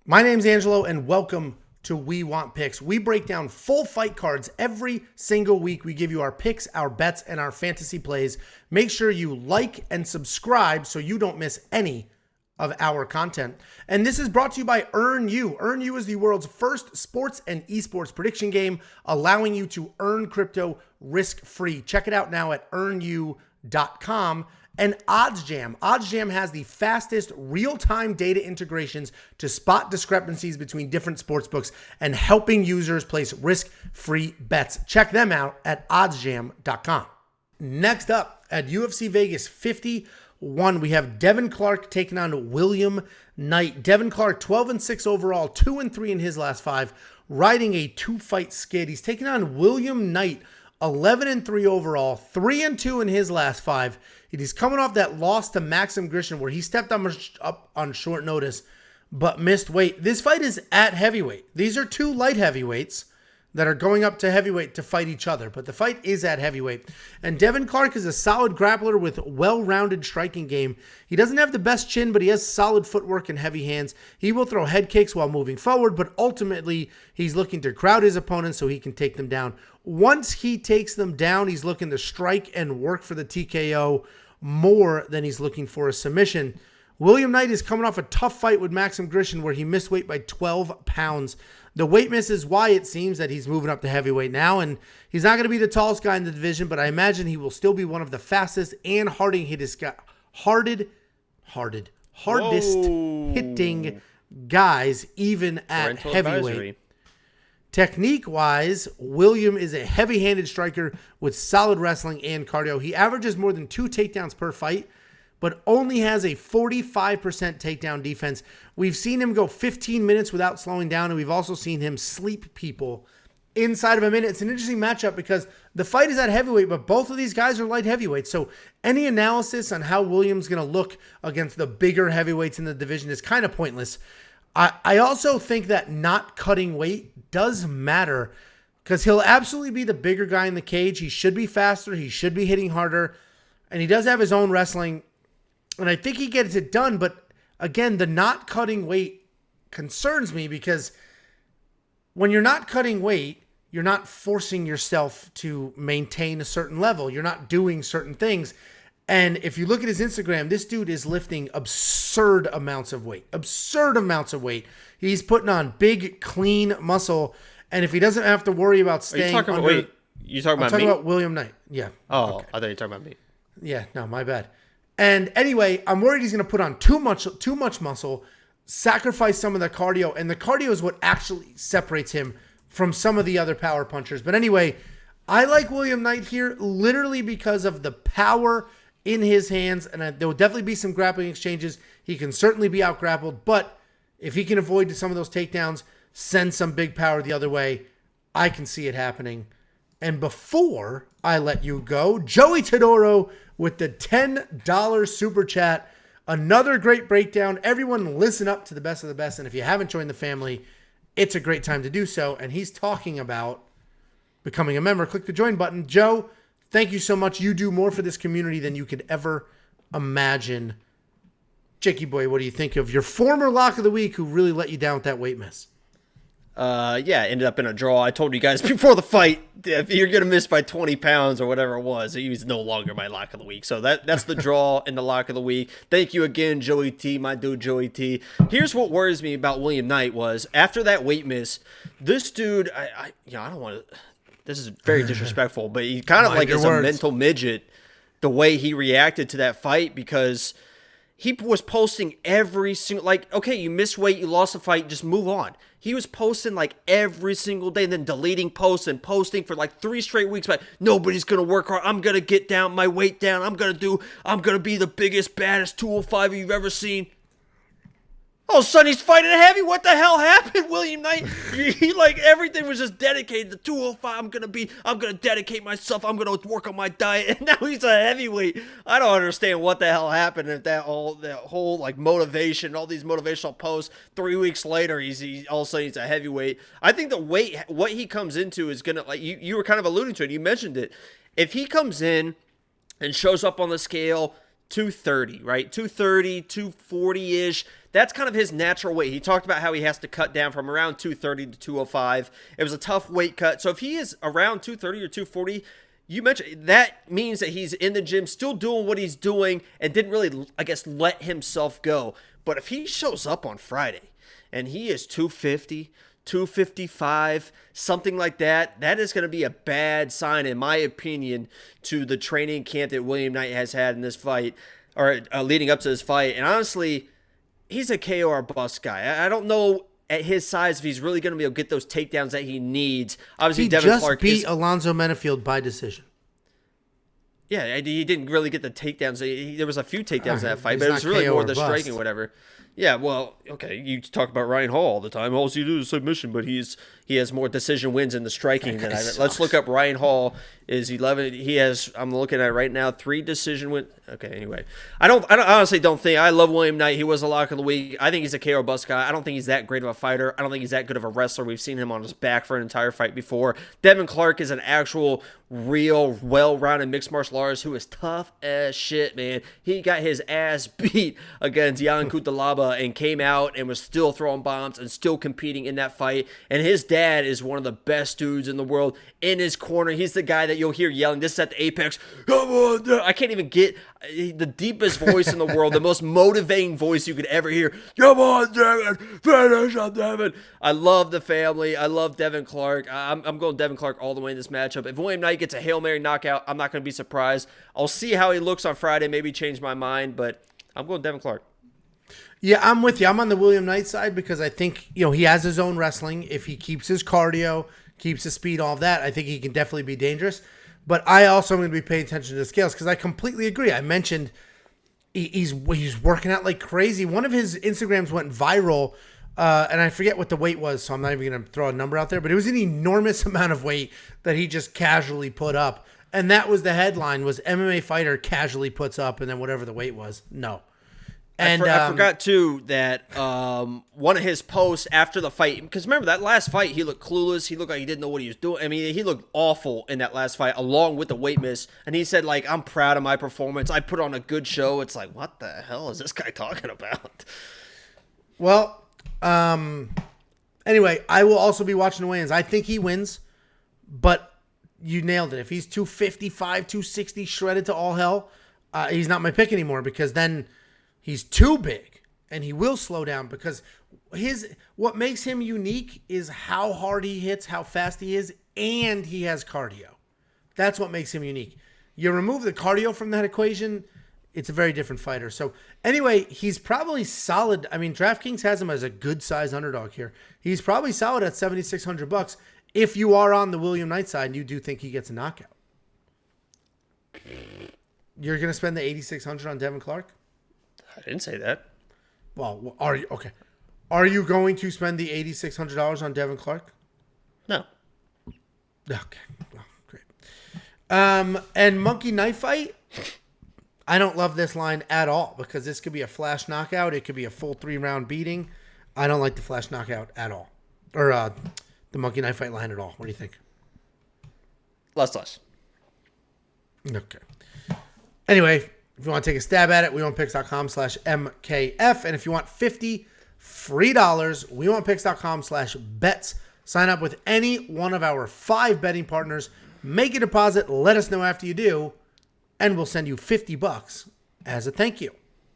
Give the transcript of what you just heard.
My name's Angelo, and welcome to We Want Picks. We break down full fight cards every single week. We give you our picks, our bets, and our fantasy plays. Make sure you like and subscribe so you don't miss any of our content. And this is brought to you by Earn You. Earn You is the world's first sports and esports prediction game, allowing you to earn crypto risk-free. Check it out now at earnu.com. And ODDSJAM. ODDSJAM has the fastest real-time data integrations to spot discrepancies between different sportsbooks and helping users place risk-free bets. Check them out at oddsjam.com. Next up, at UFC Vegas 51, we have Devin Clark taking on William Knight. Devin Clark, 12-6 overall, 2-3 in his last 5, riding a 2-fight skid. He's taking on William Knight, 11-3 overall, 3-2 in his last 5. He's coming off that loss to Maxim Grishin where he stepped up on short notice but missed weight. This fight is at heavyweight. These are two light heavyweights that are going up to heavyweight to fight each other, but the fight is at heavyweight. And Devin Clark is a solid grappler with well-rounded striking game. He doesn't have the best chin, but he has solid footwork and heavy hands. He will throw head kicks while moving forward, but ultimately he's looking to crowd his opponents so he can take them down. Once he takes them down, he's looking to strike and work for the TKO more than he's looking for a submission. William Knight is coming off a tough fight with Maxim Grishin where he missed weight by 12 pounds. The weight miss is why it seems that he's moving up to heavyweight now, and he's not going to be the tallest guy in the division, but I imagine he will still be one of the fastest and hardest hitting guys even at Parental heavyweight. advisory. Technique-wise, William is a heavy-handed striker with solid wrestling and cardio. He averages more than 2 takedowns per fight, but only has a 45% takedown defense. We've seen him go 15 minutes without slowing down, and we've also seen him sleep people inside of a minute. It's an interesting matchup because the fight is at heavyweight, but both of these guys are light heavyweights. So any analysis on how William's going to look against the bigger heavyweights in the division is kind of pointless. I also think that not cutting weight does matter because he'll absolutely be the bigger guy in the cage. He should be faster. He should be hitting harder. And he does have his own wrestling. And I think he gets it done. But again, the not cutting weight concerns me because when you're not cutting weight, you're not forcing yourself to maintain a certain level. You're not doing certain things. And if you look at his Instagram, this dude is lifting absurd amounts of weight. He's putting on big, clean muscle. And if he doesn't have to worry about staying you talking under... about, you talking about me? about William Knight. Yeah. Oh, Okay. I thought you were talking about me. Yeah, no, my bad. And anyway, I'm worried he's going to put on too much muscle, sacrifice some of the cardio. And the cardio is what actually separates him from some of the other power punchers. But anyway, I like William Knight here literally because of the power in his hands, and there will definitely be some grappling exchanges. He can certainly be out-grappled, but if he can avoid some of those takedowns, send some big power the other way, I can see it happening. And before I let you go, Joey Todoro with the $10 super chat. Another great breakdown. Everyone listen up to the best of the best, and if you haven't joined the family, it's a great time to do so. And he's talking about becoming a member. Click the join button. Joe, thank you so much. You do more for this community than you could ever imagine. Jakey boy, what do you think of your former lock of the week who really let you down with that weight miss? Yeah, ended up in a draw. I told you guys before the fight, if you're going to miss by 20 pounds or whatever it was, he was no longer my lock of the week. So that's the draw in the lock of the week. Thank you again, Joey T, my dude Joey T. Here's what worries me about William Knight was after that weight miss, this dude, I don't want to... This is very disrespectful, but he kind of like is a mental midget the way he reacted to that fight because he was posting every single, like, okay, you missed weight, you lost the fight, just move on. He was posting like every single day and then deleting posts and posting for like 3 straight weeks. But nobody's going to work hard. I'm going to get down my weight down. I'm going to be the biggest, baddest 205 you've ever seen. Oh, son, he's fighting a heavy. What the hell happened, William Knight? He like everything was just dedicated to 205. I'm gonna dedicate myself. I'm gonna work on my diet, and now he's a heavyweight. I don't understand what the hell happened at that whole like motivation, all these motivational posts. 3 weeks later, he all of a sudden he's a heavyweight. I think the weight, what he comes into is gonna, like you were kind of alluding to it. You mentioned it. If he comes in and shows up on the scale 230, right? 230, 240-ish. that's kind of his natural weight. He talked about how he has to cut down from around 230 to 205. It was a tough weight cut. So if he is around 230 or 240, you mentioned that means that he's in the gym, still doing what he's doing, and didn't really, I guess, let himself go. But if he shows up on Friday and he is 250, 255, something like that, that is going to be a bad sign, in my opinion, to the training camp that William Knight has had in this fight, or leading up to this fight. And honestly, he's a KO or bust guy. I don't know at his size if he's really going to be able to get those takedowns that he needs. Obviously, Devin Clark beat Alonzo Menafield by decision. Yeah, he didn't really get the takedowns. There was a few takedowns in that fight, but it was not really KO more or the bust. striking or whatever. Yeah, well, okay, you talk about Ryan Hall all the time. All you do is submission, but he has more decision wins in the striking than I. Let's look up Ryan Hall. Is 11? He has. I'm looking at it right now. 3 decision wins. Okay, anyway, I honestly don't think. I love William Knight. He was a lock of the week. I think he's a KO bust guy. I don't think he's that great of a fighter. I don't think he's that good of a wrestler. We've seen him on his back for an entire fight before. Devin Clark is an actual, real, well-rounded mixed martial artist who is tough as shit, man. He got his ass beat against Yan Kutalaba and came out and was still throwing bombs and still competing in that fight. And his dad is one of the best dudes in the world. In his corner, he's the guy that you'll hear yelling. This is at the Apex. Come on, Dad. I can't even get the deepest voice in the world, the most motivating voice you could ever hear. Come on, Devin. Finish on Devin. I love the family. I love Devin Clark. I'm going Devin Clark all the way in this matchup. If William Knight gets a Hail Mary knockout, I'm not going to be surprised. I'll see how he looks on Friday, maybe change my mind, but I'm going Devin Clark. Yeah, I'm with you. I'm on the William Knight side because I think, he has his own wrestling. If he keeps his cardio, keeps his speed, all of that, I think he can definitely be dangerous. But I also am going to be paying attention to the scales because I completely agree. I mentioned he's working out like crazy. One of his Instagrams went viral, and I forget what the weight was, so I'm not even going to throw a number out there. But it was an enormous amount of weight that he just casually put up. And that was the headline, was MMA fighter casually puts up, and then whatever the weight was. No. And I forgot too that one of his posts after the fight, because remember that last fight, he looked clueless. He looked like he didn't know what he was doing. I mean, he looked awful in that last fight, along with the weight miss. And he said, like, I'm proud of my performance. I put on a good show. It's like, what the hell is this guy talking about? Well, anyway, I will also be watching the weigh-ins. I think he wins, but you nailed it. If he's 255, 260, shredded to all hell, he's not my pick anymore because then he's too big, and he will slow down because what makes him unique is how hard he hits, how fast he is, and he has cardio. That's what makes him unique. You remove the cardio from that equation, it's a very different fighter. So anyway, he's probably solid. I mean, DraftKings has him as a good size underdog here. He's probably solid at $7,600 if you are on the William Knight side and you do think he gets a knockout. You're going to spend the $8,600 on Devin Clark? I didn't say that. Well, are you okay? Are you going to spend the $8,600 on Devin Clark? No. Okay, well, great. And Monkey Knife Fight, I don't love this line at all because this could be a flash knockout. It could be a full 3-round beating. I don't like the flash knockout at all, or the Monkey Knife Fight line at all. What do you think? Less. Okay. Anyway. If you want to take a stab at it, WeWantPicks.com/MKF. And if you want $50 free, WeWantPicks.com/bets. Sign up with any one of our 5 betting partners. Make a deposit. Let us know after you do. And we'll send you $50 as a thank you.